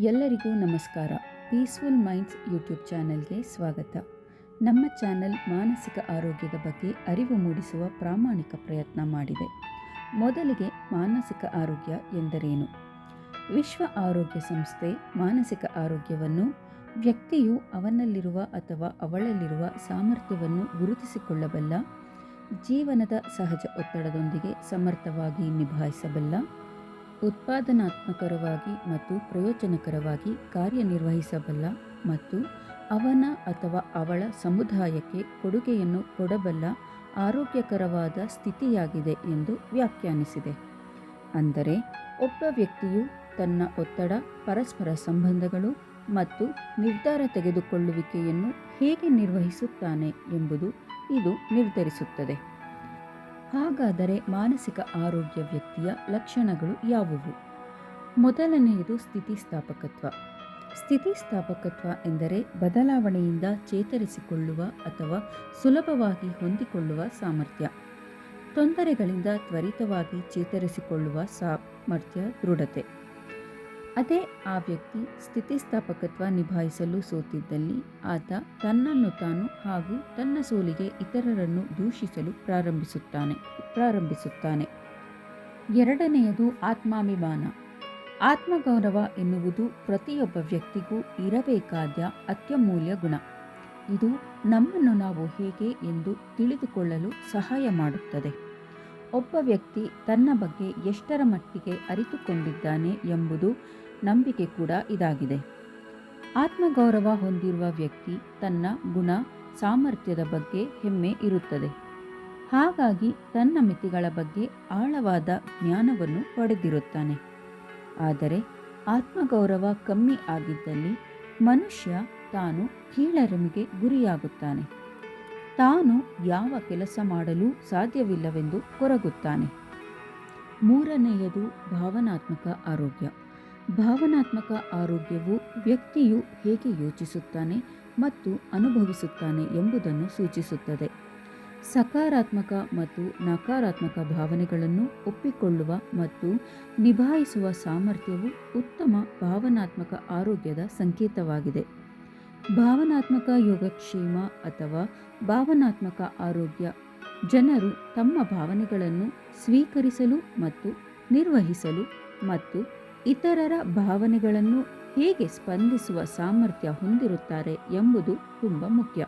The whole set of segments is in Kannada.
ಎಲ್ಲರಿಗೂ ನಮಸ್ಕಾರ. ಪೀಸ್ಫುಲ್ ಮೈಂಡ್ಸ್ ಯೂಟ್ಯೂಬ್ ಚಾನೆಲ್ಗೆ ಸ್ವಾಗತ. ನಮ್ಮ ಚಾನೆಲ್ ಮಾನಸಿಕ ಆರೋಗ್ಯದ ಬಗ್ಗೆ ಅರಿವು ಮೂಡಿಸುವ ಪ್ರಾಮಾಣಿಕ ಪ್ರಯತ್ನ ಮಾಡಿದೆ. ಮೊದಲಿಗೆ ಮಾನಸಿಕ ಆರೋಗ್ಯ ಎಂದರೇನು? ವಿಶ್ವ ಆರೋಗ್ಯ ಸಂಸ್ಥೆ ಮಾನಸಿಕ ಆರೋಗ್ಯವನ್ನು ವ್ಯಕ್ತಿಯು ಅವನಲ್ಲಿರುವ ಅಥವಾ ಅವಳಲ್ಲಿರುವ ಸಾಮರ್ಥ್ಯವನ್ನು ಗುರುತಿಸಿಕೊಳ್ಳಬಲ್ಲ, ಜೀವನದ ಸಹಜ ಒತ್ತಡದೊಂದಿಗೆ ಸಮರ್ಥವಾಗಿ ನಿಭಾಯಿಸಬಲ್ಲ, ಉತ್ಪಾದನಾತ್ಮಕವಾಗಿ ಮತ್ತು ಪ್ರಯೋಜನಕರವಾಗಿ ಕಾರ್ಯನಿರ್ವಹಿಸಬಲ್ಲ ಮತ್ತು ಅವನ ಅಥವಾ ಅವಳ ಸಮುದಾಯಕ್ಕೆ ಕೊಡುಗೆಯನ್ನು ಕೊಡಬಲ್ಲ ಆರೋಗ್ಯಕರವಾದ ಸ್ಥಿತಿಯಾಗಿದೆ ಎಂದು ವ್ಯಾಖ್ಯಾನಿಸಿದೆ. ಅಂದರೆ ಒಬ್ಬ ವ್ಯಕ್ತಿಯು ತನ್ನ ಒತ್ತಡ, ಪರಸ್ಪರ ಸಂಬಂಧಗಳು ಮತ್ತು ನಿರ್ಧಾರ ತೆಗೆದುಕೊಳ್ಳುವಿಕೆಯನ್ನು ಹೇಗೆ ನಿರ್ವಹಿಸುತ್ತಾನೆ ಎಂಬುದು ಇದು ನಿರ್ಧರಿಸುತ್ತದೆ. ಹಾಗಾದರೆ ಮಾನಸಿಕ ಆರೋಗ್ಯ ವ್ಯಕ್ತಿಯ ಲಕ್ಷಣಗಳು ಯಾವುವು? ಮೊದಲನೆಯದು ಸ್ಥಿತಿಸ್ಥಾಪಕತ್ವ. ಸ್ಥಿತಿಸ್ಥಾಪಕತ್ವ ಎಂದರೆ ಬದಲಾವಣೆಯಿಂದ ಚೇತರಿಸಿಕೊಳ್ಳುವ ಅಥವಾ ಸುಲಭವಾಗಿ ಹೊಂದಿಕೊಳ್ಳುವ ಸಾಮರ್ಥ್ಯ. ತೊಂದರೆಗಳಿಂದ ತ್ವರಿತವಾಗಿ ಚೇತರಿಸಿಕೊಳ್ಳುವ ಸಾಮರ್ಥ್ಯ, ದೃಢತೆ. ಅದೇ ಆ ವ್ಯಕ್ತಿ ಸ್ಥಿತಿಸ್ಥಾಪಕತ್ವ ನಿಭಾಯಿಸಲು ಸೋತಿದ್ದಲ್ಲಿ ಆತ ತನ್ನನ್ನು ತಾನು ಹಾಗೂ ತನ್ನ ಸೋಲಿಗೆ ಇತರರನ್ನು ದೂಷಿಸಲು ಪ್ರಾರಂಭಿಸುತ್ತಾನೆ. ಎರಡನೆಯದು ಆತ್ಮಾಭಿಮಾನ. ಆತ್ಮಗೌರವ ಎನ್ನುವುದು ಪ್ರತಿಯೊಬ್ಬ ವ್ಯಕ್ತಿಗೂ ಇರಬೇಕಾದ ಅತ್ಯಮೂಲ್ಯ ಗುಣ. ಇದು ನಮ್ಮನ್ನು ನಾವು ಹೇಗೆ ಎಂದು ತಿಳಿದುಕೊಳ್ಳಲು ಸಹಾಯ ಮಾಡುತ್ತದೆ. ಒಬ್ಬ ವ್ಯಕ್ತಿ ತನ್ನ ಬಗ್ಗೆ ಎಷ್ಟರ ಮಟ್ಟಿಗೆ ಅರಿತುಕೊಂಡಿದ್ದಾನೆ ಎಂಬುದು ನಂಬಿಕೆ ಕೂಡ ಇದಾಗಿದೆ. ಆತ್ಮಗೌರವ ಹೊಂದಿರುವ ವ್ಯಕ್ತಿ ತನ್ನ ಗುಣ, ಸಾಮರ್ಥ್ಯದ ಬಗ್ಗೆ ಹೆಮ್ಮೆ ಇರುತ್ತದೆ. ಹಾಗಾಗಿ ತನ್ನ ಮಿತಿಗಳ ಬಗ್ಗೆ ಆಳವಾದ ಜ್ಞಾನವನ್ನು ಪಡೆದಿರುತ್ತಾನೆ. ಆದರೆ ಆತ್ಮಗೌರವ ಕಮ್ಮಿ ಆಗಿದ್ದಲ್ಲಿ ಮನುಷ್ಯ ತಾನು ಕೀಳರಿಮೆಗೆ ಗುರಿಯಾಗುತ್ತಾನೆ. ತಾನು ಯಾವ ಕೆಲಸ ಮಾಡಲು ಸಾಧ್ಯವಿಲ್ಲವೆಂದು ಕೊರಗುತ್ತಾನೆ. ಮೂರನೆಯದು ಭಾವನಾತ್ಮಕ ಆರೋಗ್ಯ. ಭಾವನಾತ್ಮಕ ಆರೋಗ್ಯವು ವ್ಯಕ್ತಿಯು ಹೇಗೆ ಯೋಚಿಸುತ್ತಾನೆ ಮತ್ತು ಅನುಭವಿಸುತ್ತಾನೆ ಎಂಬುದನ್ನು ಸೂಚಿಸುತ್ತದೆ. ಸಕಾರಾತ್ಮಕ ಮತ್ತು ನಕಾರಾತ್ಮಕ ಭಾವನೆಗಳನ್ನು ಒಪ್ಪಿಕೊಳ್ಳುವ ಮತ್ತು ನಿಭಾಯಿಸುವ ಸಾಮರ್ಥ್ಯವು ಉತ್ತಮ ಭಾವನಾತ್ಮಕ ಆರೋಗ್ಯದ ಸಂಕೇತವಾಗಿದೆ. ಭಾವನಾತ್ಮಕ ಯೋಗಕ್ಷೇಮ ಅಥವಾ ಭಾವನಾತ್ಮಕ ಆರೋಗ್ಯ ಜನರು ತಮ್ಮ ಭಾವನೆಗಳನ್ನು ಸ್ವೀಕರಿಸಲು ಮತ್ತು ನಿರ್ವಹಿಸಲು ಮತ್ತು ಇತರರ ಭಾವನೆಗಳನ್ನು ಹೇಗೆ ಸ್ಪಂದಿಸುವ ಸಾಮರ್ಥ್ಯ ಹೊಂದಿರುತ್ತಾರೆ ಎಂಬುದು ತುಂಬ ಮುಖ್ಯ.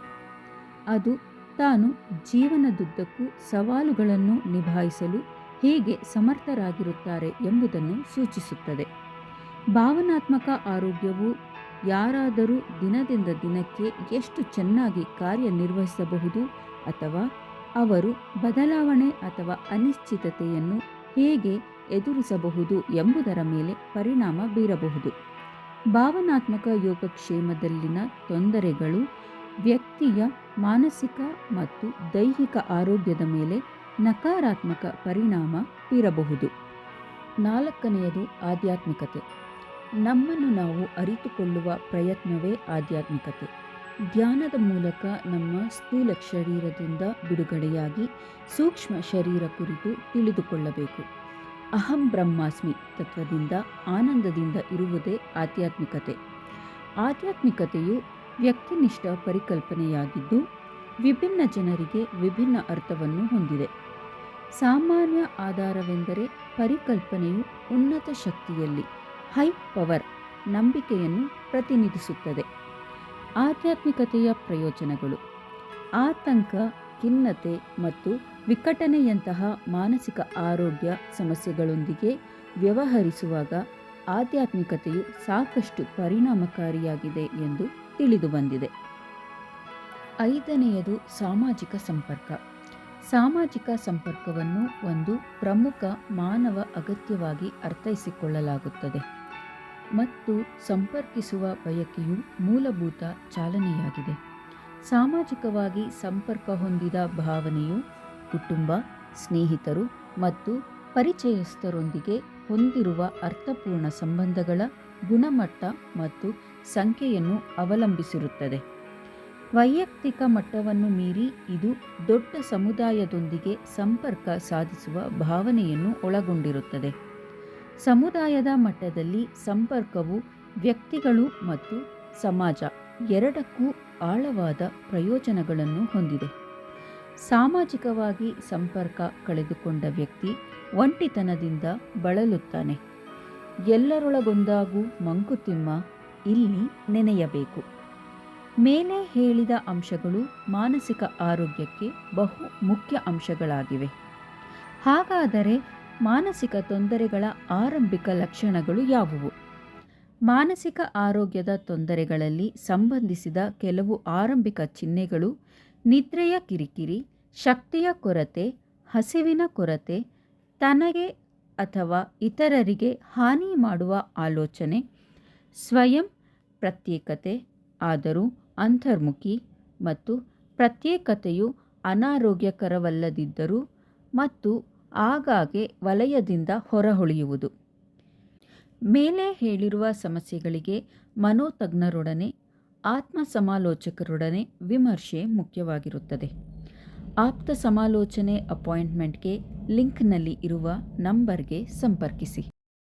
ಅದು ತಾನು ಜೀವನದುದ್ದಕ್ಕೂ ಸವಾಲುಗಳನ್ನು ನಿಭಾಯಿಸಲು ಹೇಗೆ ಸಮರ್ಥರಾಗಿರುತ್ತಾರೆ ಎಂಬುದನ್ನು ಸೂಚಿಸುತ್ತದೆ. ಭಾವನಾತ್ಮಕ ಆರೋಗ್ಯವು ಯಾರಾದರೂ ದಿನದಿಂದ ದಿನಕ್ಕೆ ಎಷ್ಟು ಚೆನ್ನಾಗಿ ಕಾರ್ಯನಿರ್ವಹಿಸಬಹುದು ಅಥವಾ ಅವರು ಬದಲಾವಣೆ ಅಥವಾ ಅನಿಶ್ಚಿತತೆಯನ್ನು ಹೇಗೆ ಎದುರಿಸಬಹುದು ಎಂಬುದರ ಮೇಲೆ ಪರಿಣಾಮ ಬೀರಬಹುದು. ಭಾವನಾತ್ಮಕ ಯೋಗಕ್ಷೇಮದಲ್ಲಿನ ತೊಂದರೆಗಳು ವ್ಯಕ್ತಿಯ ಮಾನಸಿಕ ಮತ್ತು ದೈಹಿಕ ಆರೋಗ್ಯದ ಮೇಲೆ ನಕಾರಾತ್ಮಕ ಪರಿಣಾಮ ಬೀರಬಹುದು. ನಾಲ್ಕನೆಯದು ಆಧ್ಯಾತ್ಮಿಕತೆ. ನಮ್ಮನ್ನು ನಾವು ಅರಿತುಕೊಳ್ಳುವ ಪ್ರಯತ್ನವೇ ಆಧ್ಯಾತ್ಮಿಕತೆ. ಧ್ಯಾನದ ಮೂಲಕ ನಮ್ಮ ಸ್ಥೂಲ ಶರೀರದಿಂದ ಬಿಡುಗಡೆಯಾಗಿ ಸೂಕ್ಷ್ಮ ಶರೀರ ಕುರಿತು ತಿಳಿದುಕೊಳ್ಳಬೇಕು. ಅಹಂ ಬ್ರಹ್ಮಾಸ್ಮಿ ತತ್ವದಿಂದ ಆನಂದದಿಂದ ಇರುವುದೇ ಆಧ್ಯಾತ್ಮಿಕತೆ. ಆಧ್ಯಾತ್ಮಿಕತೆಯು ವ್ಯಕ್ತಿನಿಷ್ಠ ಪರಿಕಲ್ಪನೆಯಾಗಿದ್ದು ವಿಭಿನ್ನ ಜನರಿಗೆ ವಿಭಿನ್ನ ಅರ್ಥವನ್ನು ಹೊಂದಿದೆ. ಸಾಮಾನ್ಯ ಆಧಾರವೆಂದರೆ ಪರಿಕಲ್ಪನೆಯು ಉನ್ನತ ಶಕ್ತಿಯಲ್ಲಿ, ಹೈ ಪವರ್, ನಂಬಿಕೆಯನ್ನು ಪ್ರತಿನಿಧಿಸುತ್ತದೆ. ಆಧ್ಯಾತ್ಮಿಕತೆಯ ಪ್ರಯೋಜನಗಳು: ಆತಂಕ, ಖಿನ್ನತೆ ಮತ್ತು ವಿಕಟನೆಯಂತಹ ಮಾನಸಿಕ ಆರೋಗ್ಯ ಸಮಸ್ಯೆಗಳೊಂದಿಗೆ ವ್ಯವಹರಿಸುವಾಗ ಆಧ್ಯಾತ್ಮಿಕತೆಯು ಸಾಕಷ್ಟು ಪರಿಣಾಮಕಾರಿಯಾಗಿದೆ ಎಂದು ತಿಳಿದುಬಂದಿದೆ. ಐದನೆಯದು ಸಾಮಾಜಿಕ ಸಂಪರ್ಕ. ಸಾಮಾಜಿಕ ಸಂಪರ್ಕವನ್ನು ಒಂದು ಪ್ರಮುಖ ಮಾನವ ಅಗತ್ಯವಾಗಿ ಅರ್ಥೈಸಿಕೊಳ್ಳಲಾಗುತ್ತದೆ ಮತ್ತು ಸಂಪರ್ಕಿಸುವ ಬಯಕೆಯು ಮೂಲಭೂತ ಚಾಲನೆಯಾಗಿದೆ. ಸಾಮಾಜಿಕವಾಗಿ ಸಂಪರ್ಕ ಹೊಂದಿದ ಭಾವನೆಯು ಕುಟುಂಬ, ಸ್ನೇಹಿತರು ಮತ್ತು ಪರಿಚಯಸ್ಥರೊಂದಿಗೆ ಹೊಂದಿರುವ ಅರ್ಥಪೂರ್ಣ ಸಂಬಂಧಗಳ ಗುಣಮಟ್ಟ ಮತ್ತು ಸಂಖ್ಯೆಯನ್ನು ಅವಲಂಬಿಸಿರುತ್ತದೆ. ವೈಯಕ್ತಿಕ ಮಟ್ಟವನ್ನು ಮೀರಿ ಇದು ದೊಡ್ಡ ಸಮುದಾಯದೊಂದಿಗೆ ಸಂಪರ್ಕ ಸಾಧಿಸುವ ಭಾವನೆಯನ್ನು ಒಳಗೊಂಡಿರುತ್ತದೆ. ಸಮುದಾಯದ ಮಟ್ಟದಲ್ಲಿ ಸಂಪರ್ಕವು ವ್ಯಕ್ತಿಗಳು ಮತ್ತು ಸಮಾಜ ಎರಡಕ್ಕೂ ಆಳವಾದ ಪ್ರಯೋಜನಗಳನ್ನು ಹೊಂದಿದೆ. ಸಾಮಾಜಿಕವಾಗಿ ಸಂಪರ್ಕ ಕಳೆದುಕೊಂಡ ವ್ಯಕ್ತಿ ಒಂಟಿತನದಿಂದ ಬಳಲುತ್ತಾನೆ. ಎಲ್ಲರೊಳಗೊಂದಾಗೂ ಮಂಕುತಿಮ್ಮ ಇಲ್ಲಿ ನೆನೆಯಬೇಕು. ಮೇಲೆ ಹೇಳಿದ ಅಂಶಗಳು ಮಾನಸಿಕ ಆರೋಗ್ಯಕ್ಕೆ ಬಹು ಮುಖ್ಯ ಅಂಶಗಳಾಗಿವೆ. ಹಾಗಾದರೆ ಮಾನಸಿಕ ತೊಂದರೆಗಳ ಆರಂಭಿಕ ಲಕ್ಷಣಗಳು ಯಾವುವು? ಮಾನಸಿಕ ಆರೋಗ್ಯದ ತೊಂದರೆಗಳಲ್ಲಿ ಸಂಬಂಧಿಸಿದ ಕೆಲವು ಆರಂಭಿಕ ಚಿಹ್ನೆಗಳು ನಿದ್ರೆಯ ಕಿರಿಕಿರಿ, ಶಕ್ತಿಯ ಕೊರತೆ, ಹಸಿವಿನ ಕೊರತೆ, ತನಗೆ ಅಥವಾ ಇತರರಿಗೆ ಹಾನಿ ಮಾಡುವ ಆಲೋಚನೆ, ಸ್ವಯಂ ಪ್ರತ್ಯೇಕತೆ ಆದರೂ ಅಂತರ್ಮುಖಿ ಮತ್ತು ಪ್ರತ್ಯೇಕತೆಯು ಅನಾರೋಗ್ಯಕರವಲ್ಲದಿದ್ದರೂ ಮತ್ತು ಆಗಾಗ್ಗೆ ವಲಯದಿಂದ ಹೊರಗುಳಿಯುವುದು. ಮೇಲೆ ಹೇಳಿರುವ ಸಮಸ್ಯೆಗಳಿಗೆ ಮನೋತಜ್ಞರೊಡನೆ ಆತ್ಮ ಸಮಾಲೋಚಕರೊಡನೆ ವಿಮರ್ಶೆ ಮುಖ್ಯವಾಗಿರುತ್ತದೆ. ಆಪ್ತ ಸಮಾಲೋಚನೆ ಅಪಾಯಿಂಟ್ಮೆಂಟ್ಗೆ ಲಿಂಕ್ನಲ್ಲಿ ಇರುವ ನಂಬರ್ಗೆ ಸಂಪರ್ಕಿಸಿ.